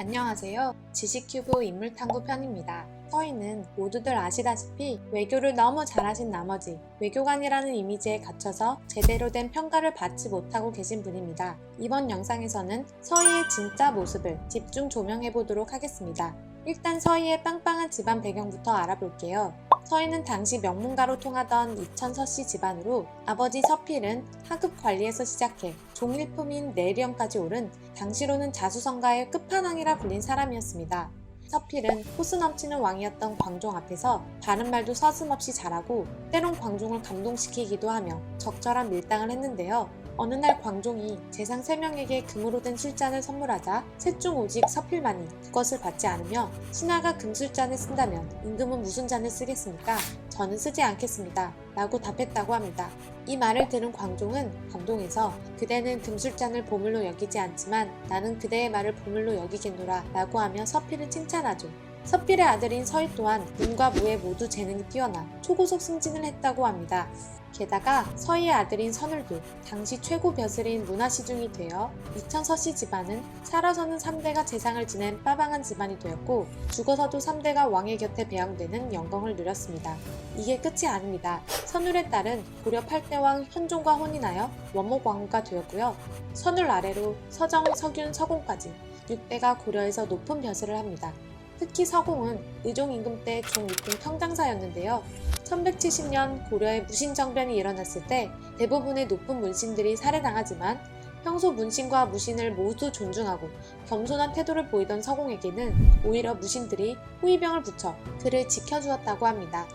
안녕하세요. 지식큐브 인물탐구 편입니다. 서희는 모두들 아시다시피 외교를 너무 잘하신 나머지 외교관이라는 이미지에 갇혀서 제대로 된 평가를 받지 못하고 계신 분입니다. 이번 영상에서는 서희의 진짜 모습을 집중 조명해보도록 하겠습니다. 일단 서희의 빵빵한 집안 배경부터 알아볼게요. 서희는 당시 명문가로 통하던 이천 서씨 집안으로 아버지 서필은 하급 관리에서 시작해 종일품인 내리엄까지 오른 당시로는 자수성가의 끝판왕이라 불린 사람이었습니다. 서필은 호수 넘치는 왕이었던 광종 앞에서 바른 말도 서슴없이 잘하고 때론 광종을 감동시키기도 하며 적절한 밀당을 했는데요. 어느 날 광종이 재상 3명에게 금으로 된 술잔을 선물하자 셋 중 오직 서필만이 그것을 받지 않으며 신하가 금술잔을 쓴다면 임금은 무슨 잔을 쓰겠습니까? 저는 쓰지 않겠습니다. 라고 답했다고 합니다. 이 말을 들은 광종은 감동해서 그대는 금술잔을 보물로 여기지 않지만 나는 그대의 말을 보물로 여기겠노라 라고 하며 서필을 칭찬하죠. 서필의 아들인 서희 또한 문과 무에 모두 재능이 뛰어나 초고속 승진을 했다고 합니다. 게다가 서희의 아들인 선울도 당시 최고 벼슬인 문화시중이 되어 이천 서씨 집안은 살아서는 3대가 재상을 지낸 빠방한 집안이 되었고 죽어서도 3대가 왕의 곁에 배양되는 영광을 누렸습니다. 이게 끝이 아닙니다. 선울의 딸은 고려 8대 왕 현종과 혼인하여 원목왕후가 되었고요. 선울 아래로 서정, 서균, 서공까지 6대가 고려에서 높은 벼슬을 합니다. 특히 서공은 의종 임금 때 종 이품 평장사였는데요. 1170년 고려에 무신정변이 일어났을 때 대부분의 높은 문신들이 살해당하지만 평소 문신과 무신을 모두 존중하고 겸손한 태도를 보이던 서공에게는 오히려 무신들이 호위병을 붙여 그를 지켜주었다고 합니다.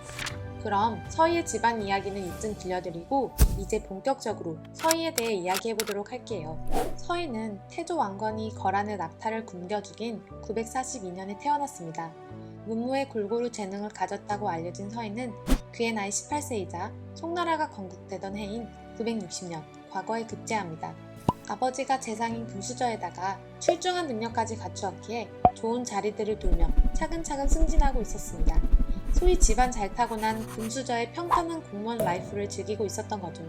그럼 서희의 집안 이야기는 이쯤 들려드리고 이제 본격적으로 서희에 대해 이야기해보도록 할게요. 서희는 태조 왕건이 거란의 낙타를 굶겨 죽인 942년에 태어났습니다. 문무에 골고루 재능을 가졌다고 알려진 서희는 그의 나이 18세이자 송나라가 건국되던 해인 960년, 과거에 급제합니다. 아버지가 재상인 금수저에다가 출중한 능력까지 갖추었기에 좋은 자리들을 돌며 차근차근 승진하고 있었습니다. 소위 집안 잘 타고난 금수저의 평탄한 공무원 라이프를 즐기고 있었던 거죠.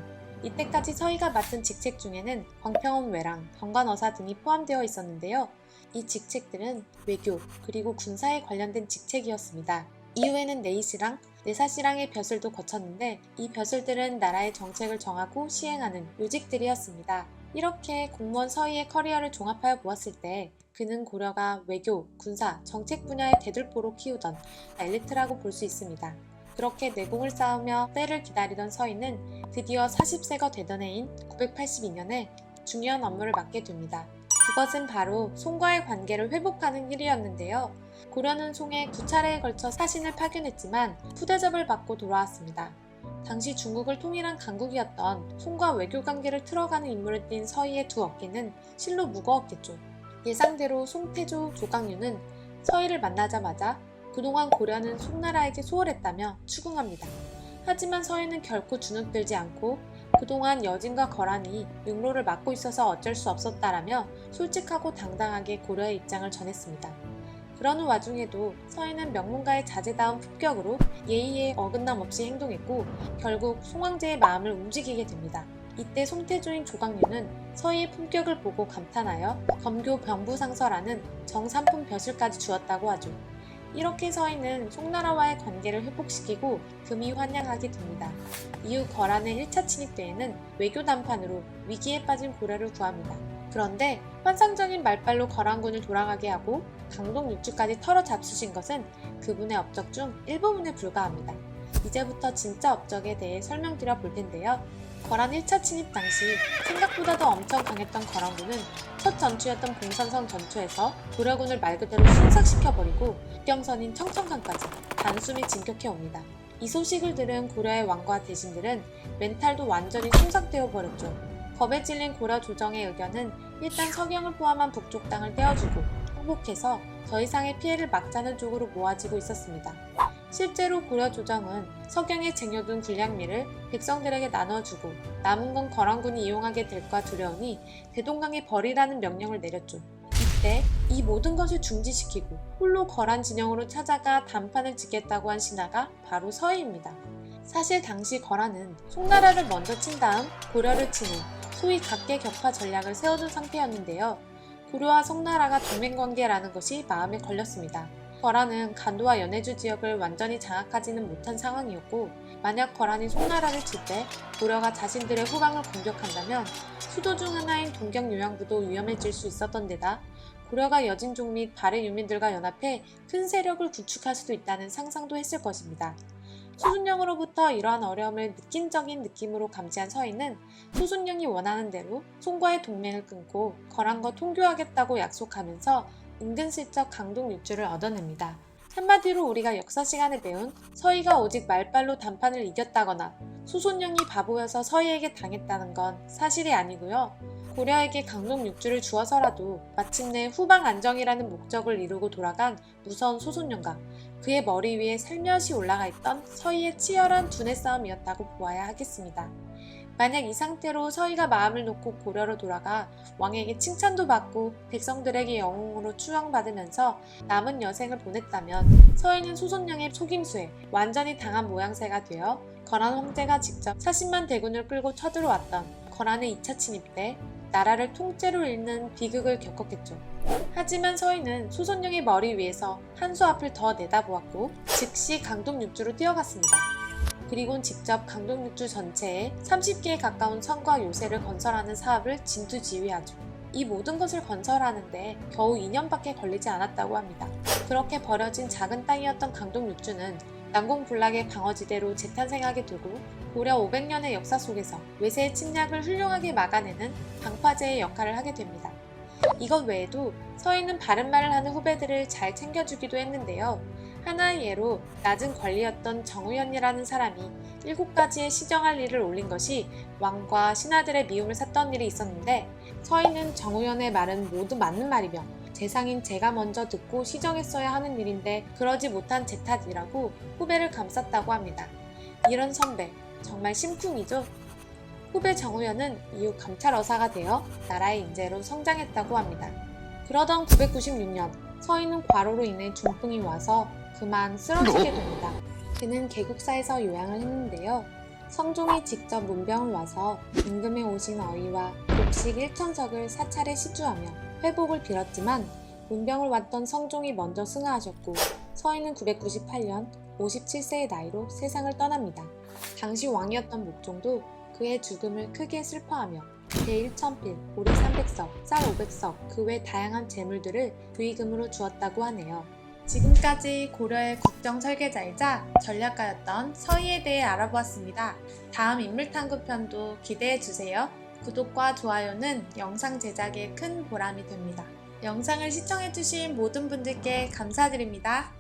이때까지 서희가 맡은 직책 중에는 광평원 외랑, 경관어사 등이 포함되어 있었는데요. 이 직책들은 외교, 그리고 군사에 관련된 직책이었습니다. 이후에는 내이시랑, 내사시랑의 벼슬도 거쳤는데 이 벼슬들은 나라의 정책을 정하고 시행하는 요직들이었습니다. 이렇게 공무원 서희의 커리어를 종합하여 보았을 때 그는 고려가 외교, 군사, 정책 분야의 대들보로 키우던 엘리트라고 볼 수 있습니다. 그렇게 내공을 쌓으며 때를 기다리던 서희는 드디어 40세가 되던 해인 982년에 중요한 업무를 맡게 됩니다. 그것은 바로 송과의 관계를 회복하는 일이었는데요. 고려는 송에 9차례에 걸쳐 사신을 파견했지만 푸대접을 받고 돌아왔습니다. 당시 중국을 통일한 강국이었던 송과 외교관계를 틀어가는 임무를 띈 서희의 두 어깨는 실로 무거웠겠죠. 예상대로 송태조, 조강류는 서희를 만나자마자 그동안 고려는 송나라에게 소홀했다며 추궁합니다. 하지만 서희는 결코 주눅들지 않고 그동안 여진과 거란이 육로를 막고 있어서 어쩔 수 없었다라며 솔직하고 당당하게 고려의 입장을 전했습니다. 그러는 와중에도 서희는 명문가의 자제다운 품격으로 예의에 어긋남 없이 행동했고 결국 송황제의 마음을 움직이게 됩니다. 이때 송태조인 조강류는 서희의 품격을 보고 감탄하여 검교 병부상서라는 정삼품 벼슬까지 주었다고 하죠. 이렇게 서희는 송나라와의 관계를 회복시키고 금이 환영하게 됩니다. 이후 거란의 1차 침입 때에는 외교談판으로 위기에 빠진 고려를 구합니다. 그런데 환상적인 말발로 거란군을 돌아가게 하고 강동 육주까지 털어 잡수신 것은 그분의 업적 중 일부분에 불과합니다. 이제부터 진짜 업적에 대해 설명드려 볼 텐데요. 거란 1차 침입 당시 생각보다도 엄청 강했던 거란군은 첫 전투였던 봉선성 전투에서 고려군을 말 그대로 순삭시켜버리고 국경선인 청천강까지 단숨에 진격해옵니다. 이 소식을 들은 고려의 왕과 대신들은 멘탈도 완전히 손상되어 버렸죠. 겁에 질린 고려 조정의 의견은 일단 서경을 포함한 북쪽 땅을 떼어주고 항복해서 더 이상의 피해를 막자는 쪽으로 모아지고 있었습니다. 실제로 고려 조정은 서경에 쟁여둔 군량미를 백성들에게 나눠주고 남은 건 거란군이 이용하게 될까 두려우니 대동강에 버리라는 명령을 내렸죠. 이때 이 모든 것을 중지시키고 홀로 거란 진영으로 찾아가 단판을 짓겠다고 한 신하가 바로 서희입니다. 사실 당시 거란은 송나라를 먼저 친 다음 고려를 치는 소위 각계격파 전략을 세워둔 상태였는데요. 고려와 송나라가 동맹관계라는 것이 마음에 걸렸습니다. 거란은 간도와 연해주 지역을 완전히 장악하지는 못한 상황이었고, 만약 거란이 송나라를 칠 때 고려가 자신들의 후방을 공격한다면 수도 중 하나인 동경 요양부도 위험해질 수 있었던 데다 고려가 여진족 및 발해 유민들과 연합해 큰 세력을 구축할 수도 있다는 상상도 했을 것입니다. 소순령으로부터 이러한 어려움을 느낀적인 느낌으로 감지한 서인은 소순령이 원하는 대로 송과의 동맹을 끊고 거란과 통교하겠다고 약속하면서 은근슬쩍 강동 육주를 얻어냅니다. 한마디로 우리가 역사 시간에 배운 서희가 오직 말빨로 단판을 이겼다거나 소순령이 바보여서 서희에게 당했다는 건 사실이 아니고요. 고려에게 강동 육주를 주어서라도 마침내 후방 안정이라는 목적을 이루고 돌아간 무서운 소순령과 그의 머리 위에 살며시 올라가 있던 서희의 치열한 두뇌 싸움이었다고 보아야 하겠습니다. 만약 이 상태로 서희가 마음을 놓고 고려로 돌아가 왕에게 칭찬도 받고 백성들에게 영웅으로 추앙받으면서 남은 여생을 보냈다면 서희는 소순령의 속임수에 완전히 당한 모양새가 되어 거란 황제가 직접 40만 대군을 끌고 쳐들어왔던 거란의 2차 침입 때 나라를 통째로 잃는 비극을 겪었겠죠. 하지만 서희는 소순령의 머리 위에서 한 수 앞을 더 내다보았고 즉시 강동 육주로 뛰어갔습니다. 그리곤 직접 강동 육주 전체에 30개에 가까운 성과 요새를 건설하는 사업을 진두지휘하죠. 이 모든 것을 건설하는데 겨우 2년밖에 걸리지 않았다고 합니다. 그렇게 버려진 작은 땅이었던 강동 육주는 난공불락의 방어지대로 재탄생하게 되고 고려 500년의 역사 속에서 외세의 침략을 훌륭하게 막아내는 방파제의 역할을 하게 됩니다. 이것 외에도 서희는 바른말을 하는 후배들을 잘 챙겨주기도 했는데요. 하나의 예로 낮은 관리였던 정우현이라는 사람이 7가지의 시정할 일을 올린 것이 왕과 신하들의 미움을 샀던 일이 있었는데 서희는 정우현의 말은 모두 맞는 말이며 재상인 제가 먼저 듣고 시정했어야 하는 일인데 그러지 못한 제 탓이라고 후배를 감쌌다고 합니다. 이런 선배 정말 심쿵이죠. 후배 정우현은 이후 감찰어사가 되어 나라의 인재로 성장했다고 합니다. 그러던 996년 서희는 과로로 인해 중풍이 와서 그만 쓰러지게 됩니다. 그는 개국사에서 요양을 했는데요. 성종이 직접 문병을 와서 임금에 오신 어이와 곡식 1천석을 사찰에 시주하며 회복을 빌었지만 문병을 왔던 성종이 먼저 승하하셨고 서희는 998년 57세의 나이로 세상을 떠납니다. 당시 왕이었던 목종도 그의 죽음을 크게 슬퍼하며 배 1,000필, 오리 300석, 쌀 500석, 그 외 다양한 재물들을 부의금으로 주었다고 하네요. 지금까지 고려의 국정 설계자이자 전략가였던 서희에 대해 알아보았습니다. 다음 인물탐구편도 기대해주세요. 구독과 좋아요는 영상 제작에 큰 보람이 됩니다. 영상을 시청해주신 모든 분들께 감사드립니다.